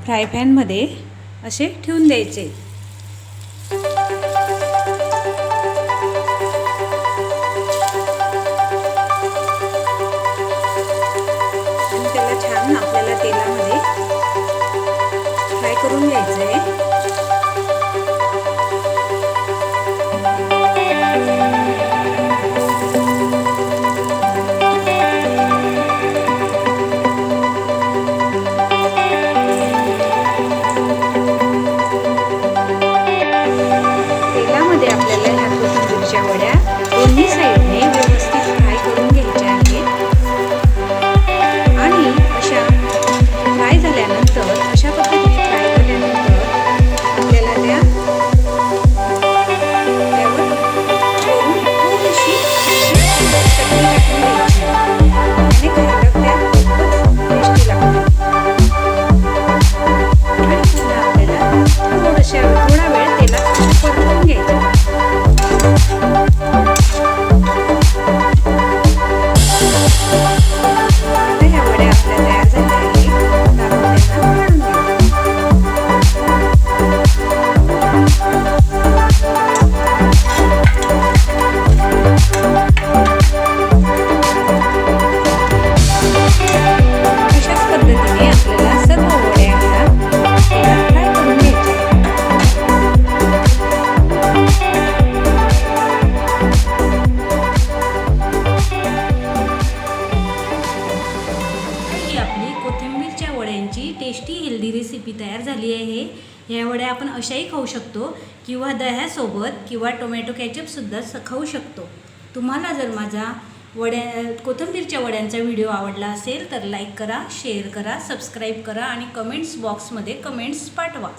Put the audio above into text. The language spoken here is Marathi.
फ्राय पॅनमध्ये असे ठेवून द्यायचे। आणि त्याला छान आपल्याला तेलामध्ये फ्राय करून घ्यायचं आहे। तेलामध्ये आपल्याला ह्या कोथिंबीरच्या वड्या दोन्ही साईडने व्यवस्थित फ्राय करून घ्यायच्या आहेत। आणि अशा फ्राय झाल्यानंतर अशा पद्धतीने फ्राय झाल्यानंतर आपल्याला त्यावर थोडीशी चटणी टाकून द्यायची आणि खायला त्या खूपच टेस्टी लागतात। आणि पुन्हा आपल्याला थोडा वेळ तेलात परतून घ्यायचं। आता ह्या वड्या आपल्या तयार झाल्या आहेत, तर आपण त्यांना काढून घेऊ। अशाच पद्धतीने आपल्याला सर्व वड्या ह्या तेलात फ्राय करून घ्यायच्या। आपली कोथिंबीरच्या वड्यांची टेस्टी हेल्दी रेसिपी तयार झाली आहे। ह्या वड्या आपण अशाही खाऊ शकतो किंवा दह्यासोबत किंवा टोमॅटो केचपसुद्धा खाऊ शकतो। तुम्हाला जर माझा कोथिंबीरच्या वड्यांचा व्हिडिओ आवडला असेल तर लाईक करा, शेअर करा, सबस्क्राईब करा आणि कमेंट्स बॉक्समध्ये कमेंट्स पाठवा।